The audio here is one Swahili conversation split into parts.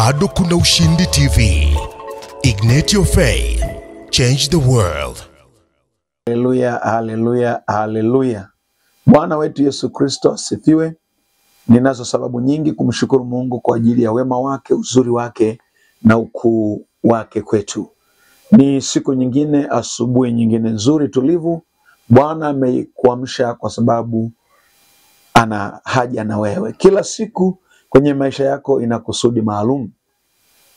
Bado Kuna Ushindi TV. Ignite your faith. Change the world. Haleluya, haleluya, haleluya. Bwana wetu Yesu Kristo asifiwe. Ninazo sababu nyingi kumshukuru Mungu kwa ajili ya wema wake, uzuri wake na ukuu wake kwetu. Ni siku nyingine, asubuhi nyingine nzuri tulivu. Bwana amekuamsha kwa sababu ana haja na wewe. Kila siku kwenye maisha yako ina kusudi maalum.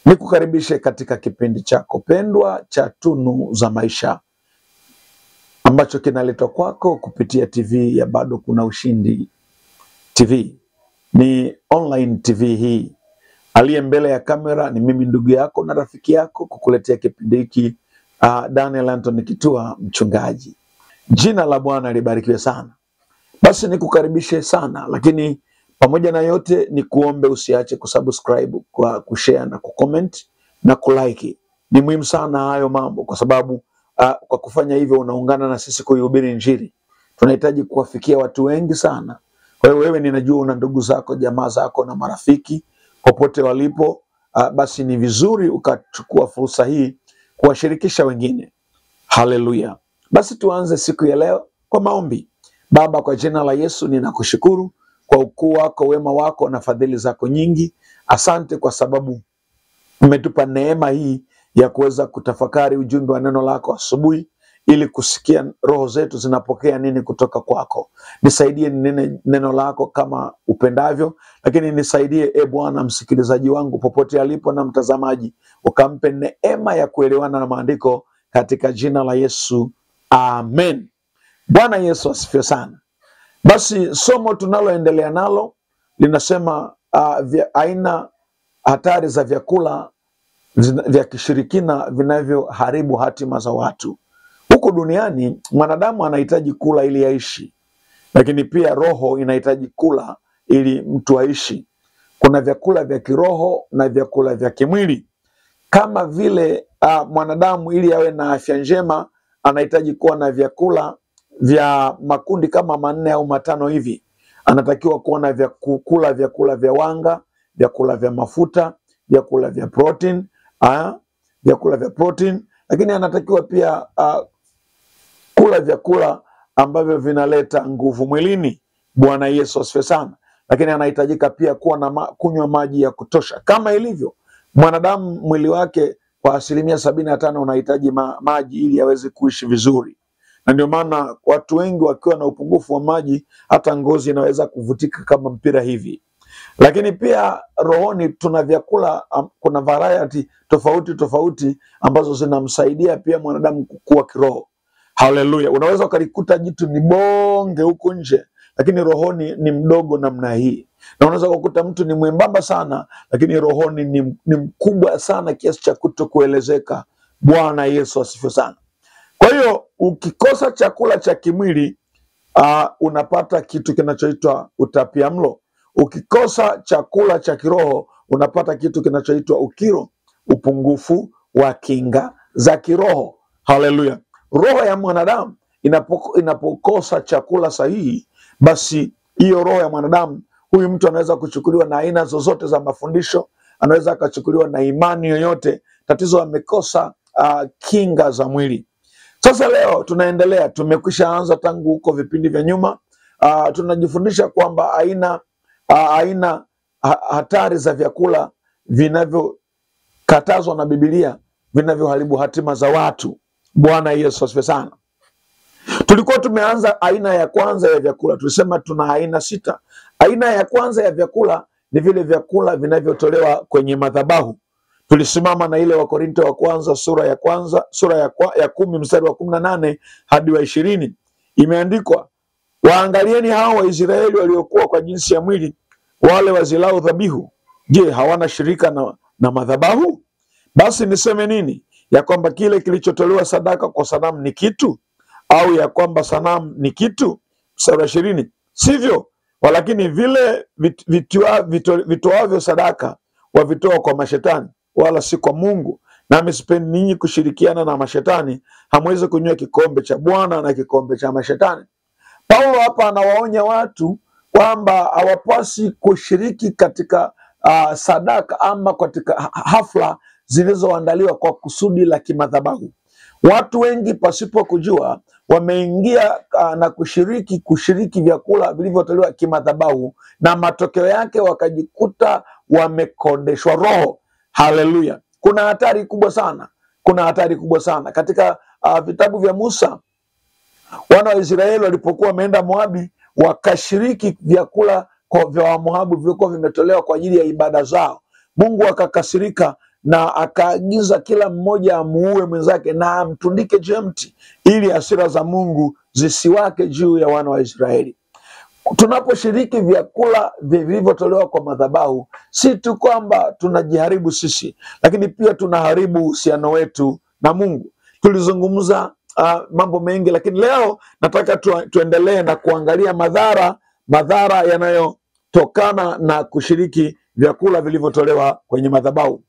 Nikukaribishe katika kipindi chako pendwa cha Tunu za Maisha, ambacho kinaletwa kwako kupitia TV ya Bado Kuna Ushindi TV. Ni online TV hii. Aliye mbele ya kamera ni mimi, ndugu yako na rafiki yako, kukuletea kipindi hiki Daniel Anthony Kitua, mchungaji. Jina la Bwana libarikiwe sana. Basi nikukaribishe sana, lakini pamoja na yote ni kuombe usiache kusubscribe, kwa kushare na kucomment na kulike. Ni muhimu sana hayo mambo, kwa sababu kwa kufanya hivyo unaungana na sisi kuihubiri Injili. Tunahitaji kuwafikia watu wengi sana. Kwa hiyo wewe, ninajua una ndugu zako, jamaa zako na marafiki popote walipo. Basi ni vizuri ukachukua fursa hii kuwashirikisha wengine. Haleluya. Basi tuanze siku ya leo kwa maombi. Baba, kwa jina la Yesu ninakushukuru kwa ukuu wako, wema wako na fadhili zako nyingi. Asante kwa sababu umetupa neema hii ya kuweza kutafakari ujumbe wa neno lako asubuhi, ili kusikia roho zetu zinapokea nini kutoka kwako. Nisaidie neno lako kama upendavyo, lakini nisaidie Bwana msikilizaji wangu popote alipo na mtazamaji, ukampe neema ya kuelewana na maandiko katika jina la Yesu. Amen. Bwana Yesu asifiwe sana. Basi somo tunaloendelea nalo linasema aina hatari za vyakula vya kishirikina vinavyoharibu hatima za watu. Huku duniani mwanadamu anahitaji kula ili aishi, lakini pia roho inahitaji kula ili mtu aishi. Kuna vyakula vya kiroho na vyakula vya kimwili. Kama vile mwanadamu ili awe na afya njema anahitaji kuwa na vyakula vya makundi kama 4 au 5 hivi. Anatakiwa kuwa na vyakula vya wanga, vyakula vya mafuta, vyakula vya protein, lakini anatakiwa pia kula vyakula ambavyo vinaleta nguvu mwilini. Bwana Yesu asifiwe sana. Lakini anahitajika pia kunywa maji ya kutosha. Kama ilivyo mwanadamu, mwili wake kwa 75% unahitaji maji ili aweze kuishi vizuri. Na ndio maana watu wengi wakiwa na upungufu wa maji, hata ngozi inaweza kuvutika kama mpira hivi. Lakini pia rohoni tuna vyakula, kuna variety tofauti ambazo zinamsaidia pia mwanadamu kukua kiroho. Haleluya. Unaweza ukalikuta jitu ni bonge huko nje, lakini rohoni ni mdogo namna hii. Na unaweza kukuta mtu ni mwembamba sana, lakini rohoni ni mkubwa sana kiasi cha kutokuelezeka. Bwana Yesu asifiwe sana. Kwa hiyo ukikosa chakula cha kimwili, unapata kitu kinachoitwa utapiamlo. Ukikosa chakula cha kiroho, unapata kitu kinachoitwa ukiro, upungufu wa kinga za kiroho. Haleluya. Roho ya mwanadamu inapokosa chakula sahihi, basi hiyo roho ya mwanadamu, huyu mtu anaweza kuchukuliwa na aina zozote za mafundisho, anaweza akachukuliwa na imani yoyote. Tatizo amekosa kinga za mwili. Sasa leo tunaendelea, tumekwisha anza tangu huko vipindi vya nyuma. Tunajifundisha kwamba aina hatari za vyakula vinavyokatazwa na Biblia, vinavyoharibu hatima za watu. Bwana Yesu asifiwe sana. Tulikuwa tumeanza aina ya kwanza ya vyakula. Tulisema tuna aina 6. Aina ya kwanza ya vyakula ni vile vyakula vinavyotolewa kwenye madhabahu. Tulisimama na ile Wakorintho wa kwanza sura ya 10 mstari wa 18 hadi wa 20. Imeandikwa, waangalieni hao Waisraeli waliokuwa kwa jinsi ya mwili, wale wazilao dhabihu. Je, hawana shirika na madhabahu? Basi niseme nini? Ya kwamba kile kilichotolewa sadaka kwa sanamu ni kitu? Au ya kwamba sanamu ni kitu? Mstari wa 20. Sivyo, walakini vile vitoavyo sadaka wavitoa kwa mashetani, wala si kwa Mungu. Nami sipendi ninyi kushirikiana na mashetani. Hamwezi kunywa kikombe cha Bwana na kikombe cha mashetani. Paulo hapa anawaonya watu kwamba hawapasi kushiriki katika sadaka ama katika hafla zilizoandaliwa kwa kusudi la kimadhabahu. Watu wengi pasipo kujua wameingia na kushiriki vyakula vilivyotolewa kimadhabahu, na matokeo yake wakajikuta wamekondeshwa roho. Haleluya! Kuna hatari kubwa sana, katika vitabu vya Musa. Wana wa Israeli walipokuwa wameenda Moabi, wakashiriki vyakula vya Wamoabu vilikuwa vimetolewa kwa ajili ya ibada zao. Mungu akakasirika na akaagiza kila mmoja amuue mwenzake na amtundike juu ya mti, ili hasira za Mungu zisiwake juu ya wana wa Israeli. Tunaposhiriki vyakula vilivyotolewa kwa madhabahu, si tu kwamba tunajiharibu sisi, lakini pia tunaharibu uhusiano wetu na Mungu. Tulizungumza mambo mengi, lakini leo nataka tuendelee na kuangalia madhara yanayotokana na kushiriki vyakula vilivyotolewa kwenye madhabahu.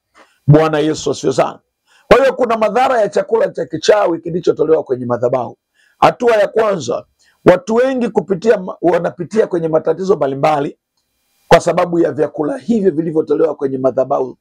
Bwana Yesu asifiwe sana. Kwa hiyo kuna madhara ya chakula cha kichawi kilichotolewa kwenye madhabahu. Hatua ya kwanza, watu wengi wanapitia kwenye matatizo mbalimbali kwa sababu ya vyakula hivyo vilivyotolewa kwenye madhabahu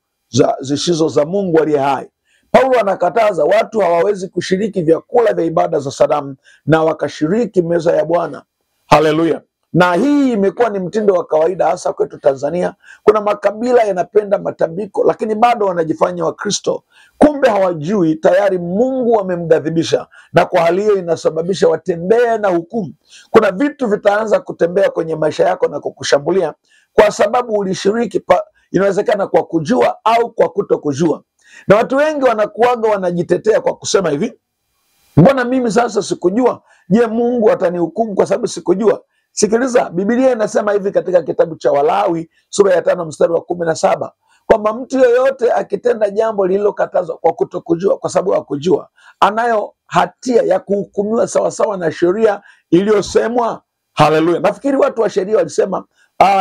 zisizo za Mungu aliye hai. Paulo anakataza watu hawawezi kushiriki vyakula vya ibada za sanamu na wakashiriki meza ya Bwana. Haleluya! Na hii imekuwa ni mtindo wa kawaida hasa kwetu Tanzania. Kuna makabila yanapenda matambiko, lakini bado wanajifanya Wakristo. Kumbe hawajui tayari Mungu amemghadhibisha, na kwa hali hiyo inasababisha watembee na hukumu. Kuna vitu vitaanza kutembea kwenye maisha yako na kukushambulia kwa sababu ulishiriki, inawezekana kwa kujua au kwa kutokujua. Na watu wengi wanajitetea kwa kusema hivi, mbona mimi sasa sikujua? Je, Mungu atanihukumu kwa sababu sikujua? Sikiliza, Biblia inasema hivi katika kitabu cha Walawi sura ya 5 mstari wa 17, kwamba mtu yoyote akitenda jambo lililokatazwa kwa kutokujua, kwa sababu hakujua, anayo hatia ya kuhukumiwa sawasawa na sheria iliyosemwa. Haleluya! Nafikiri watu wa sheria walisema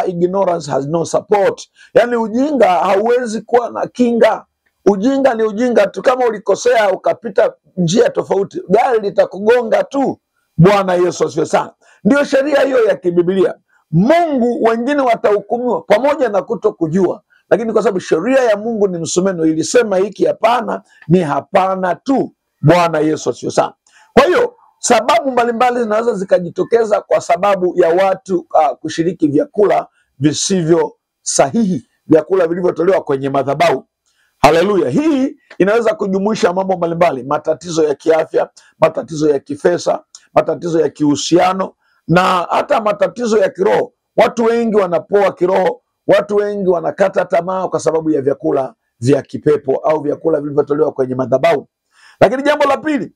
ignorance has no support. Yani ujinga hauwezi kuwa na kinga. Ujinga ni ujinga tu. Kama ulikosea ukapita njia tofauti, gari litakugonga tu. Bwana Yesu asifiwe sana. Ndio sheria hiyo ya kibiblia. Mungu, wengine watahukumiwa pamoja na kutokujua, lakini kwa sababu sheria ya Mungu ni msumeno, ilisema hiki hapana ni hapana tu. Bwana Yesu asifiwe sana. Kwa hiyo sababu mbalimbali zinaweza zikajitokeza kwa sababu ya watu kushiriki vyakula visivyo sahihi, vyakula vilivyotolewa kwenye madhabahu. Haleluya! Hii inaweza kujumuisha mambo mbalimbali: matatizo ya kiafya, matatizo ya kifedha, matatizo ya kihusiano na hata matatizo ya kiroho. Watu wengi wanapoa kiroho, watu wengi wanakata tamaa kwa sababu ya vyakula vya kipepo au vyakula vilivyotolewa kwenye madhabahu. Lakini jambo la pili,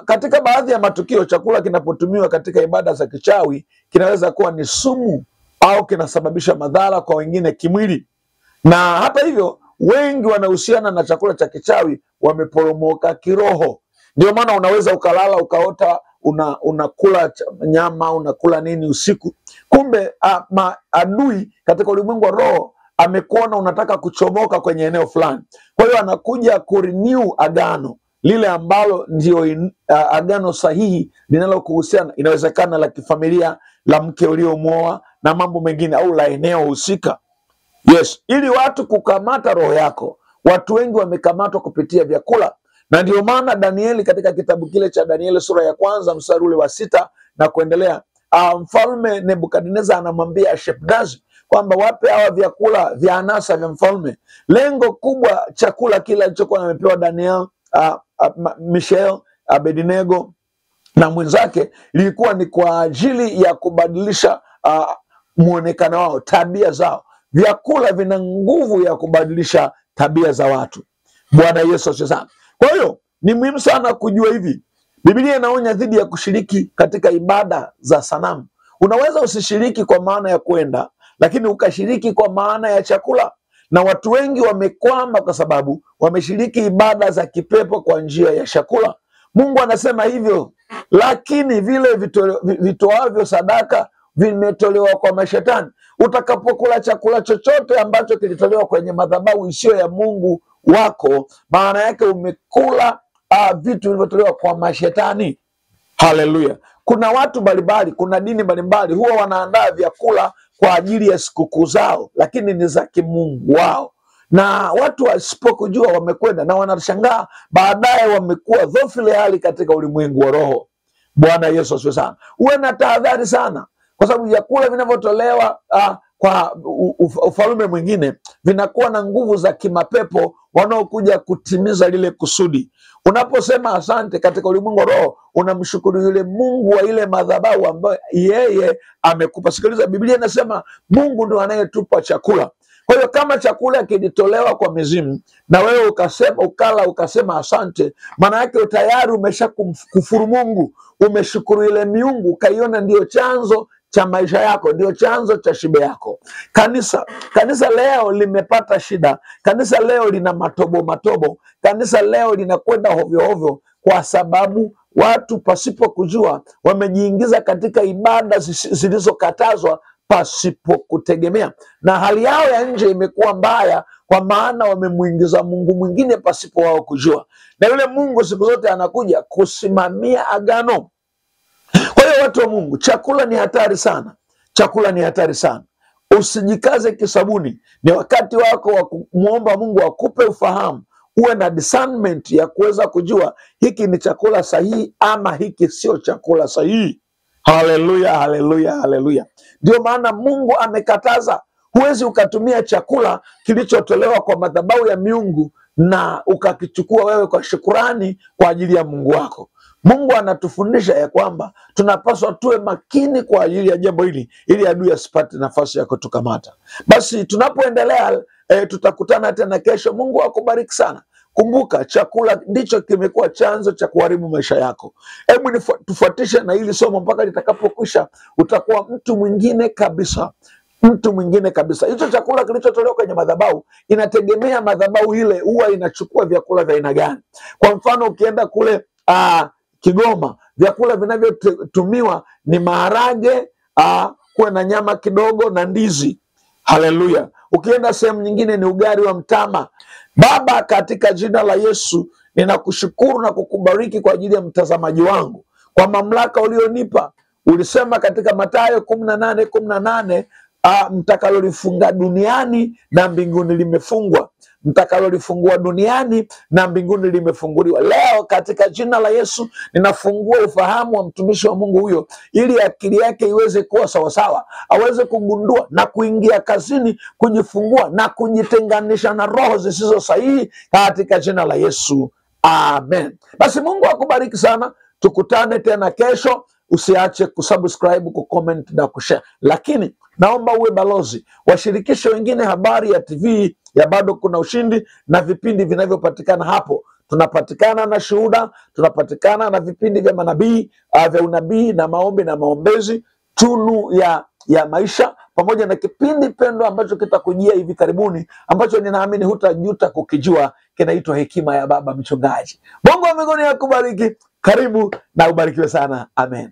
katika baadhi ya matukio, chakula kinapotumiwa katika ibada za kichawi kinaweza kuwa ni sumu au kinasababisha madhara kwa wengine kimwili. Na hata hivyo, wengi wanahusiana na chakula cha kichawi wameporomoka kiroho. Ndio maana unaweza ukalala ukaota unakula nyama, unakula nini usiku, kumbe adui katika ulimwengu wa roho amekuona unataka kuchomoka kwenye eneo fulani. Kwa hiyo anakuja kurenew agano lile ambalo ndio agano sahihi linalokuhusiana, inawezekana la kifamilia, la mke uliomwoa na mambo mengine, au la eneo husika. Yes, ili watu kukamata roho yako. Watu wengi wamekamatwa kupitia vyakula. Na ndio maana Danieli, katika kitabu kile cha Danieli sura ya 1 mstari ule wa 6 na kuendelea, mfalme Nebukadneza anamwambia Shepnazi kwamba wape hawa vyakula vya anasa vya mfalme. Lengo kubwa, chakula kile alichokuwa amepewa Daniel, Mishael, Abednego na mwenzake, lilikuwa ni kwa ajili ya kubadilisha muonekano wao, tabia zao. Vyakula vina nguvu ya kubadilisha tabia za watu. Bwana Yesu asifiwe. Kwa hiyo ni muhimu sana kujua hivi. Biblia inaonya dhidi ya kushiriki katika ibada za sanamu. Unaweza usishiriki kwa maana ya kwenda, lakini ukashiriki kwa maana ya chakula. Na watu wengi wamekwama kwa sababu wameshiriki ibada za kipepo kwa njia ya chakula. Mungu anasema hivyo, lakini vile vitoavyo sadaka vimetolewa kwa mashetani. Utakapokula chakula chochote ambacho kilitolewa kwenye madhabahu isiyo ya Mungu wako, maana yake umekula vitu vilivyotolewa kwa mashetani. Haleluya! Kuna watu mbalimbali, kuna dini mbalimbali huwa wanaandaa vyakula kwa ajili ya sikukuu zao, lakini ni za kimungu wao, na watu wasipokujua wamekwenda na wanashangaa baadaye wamekuwa dhofile hali katika ulimwengu wa roho. Bwana Yesu asifiwe sana. Uwe na tahadhari sana, kwa sababu vyakula vinavyotolewa kwa ufalme mwingine vinakuwa na nguvu za kimapepo wanaokuja kutimiza lile kusudi. Unaposema asante katika ulimwengu wa roho, unamshukuru yule Mungu wa ile madhabahu ambayo yeye amekupa. Sikiliza, Biblia inasema Mungu ndio anayetupa chakula. Kwa hiyo kama chakula kilitolewa kwa mizimu na wewe ukala ukasema asante, maana yake tayari umeshakufuru Mungu, umeshukuru ile miungu, ukaiona ndio chanzo cha maisha yako, ndio chanzo cha shibe yako. Kanisa leo limepata shida. Kanisa leo lina matobo. Kanisa leo linakwenda hovyo kwa sababu watu pasipo kujua wamejiingiza katika ibada zilizokatazwa pasipo kutegemea, na hali yao ya nje imekuwa mbaya, kwa maana wamemuingiza Mungu mwingine pasipo wao kujua, na yule Mungu siku zote anakuja kusimamia agano. Kwa hiyo watu wa Mungu, chakula ni hatari sana. Chakula ni hatari sana. Usijikaze kisabuni. Ni wakati wako wa kumwomba Mungu akupe ufahamu, uwe na discernment ya kuweza kujua hiki ni chakula sahihi ama hiki sio chakula sahihi. Haleluya, haleluya, haleluya. Ndio maana Mungu amekataza, huwezi ukatumia chakula kilichotolewa kwa madhabahu ya miungu na ukakichukua wewe kwa shukurani kwa ajili ya Mungu wako. Mungu anatufundisha ya kwamba tunapaswa tuwe makini kwa ajili ya jambo hili, ili adui asipate nafasi ya kutukamata. Basi tunapoendelea tutakutana tena kesho. Mungu akubariki sana. Kumbuka, chakula ndicho kimekuwa chanzo cha kuharibu maisha yako. Hebu tufuatishe na hili somo mpaka litakapokwisha. Utakuwa mtu mwingine kabisa. Mtu mwingine kabisa. Hicho chakula kilichotolewa kwenye madhabahu inategemea madhabahu ile huwa inachukua vyakula vya aina gani. Kwa mfano, ukienda kule Kigoma, vyakula vinavyotumiwa ni maharage, kuwe na nyama kidogo na ndizi. Haleluya. Ukienda sehemu nyingine ni ugali wa mtama. Baba, katika jina la Yesu ninakushukuru na kukubariki kwa ajili ya mtazamaji wangu, kwa mamlaka ulionipa. Ulisema katika Mathayo 18:18, mtakalolifunga duniani na mbinguni limefungwa, mtakalolifungua duniani na mbinguni limefunguliwa. Leo katika jina la Yesu ninafungua ufahamu wa mtumishi wa Mungu huyo, ili akili yake iweze kuwa sawasawa, aweze kugundua na kuingia kazini, kujifungua na kujitenganisha na roho zisizo sahihi katika jina la Yesu. Amen. Basi Mungu akubariki sana. Tukutane tena kesho. Usiache kusubscribe, kucomment na kushare. Lakini naomba uwe balozi, washirikishe wengine habari ya TV ya Bado Kuna Ushindi na vipindi vinavyopatikana hapo. Tunapatikana na shuhuda, tunapatikana na vipindi vya manabii, vya unabii na maombi na maombezi, tunu ya maisha, pamoja na kipindi pendwa ambacho kitakujia hivi karibuni, ambacho ninaamini hutajuta kukijua, kinaitwa Hekima ya Baba Mchungaji. Mungu wa mbinguni akubariki. Karibu na ubarikiwe sana. Amen.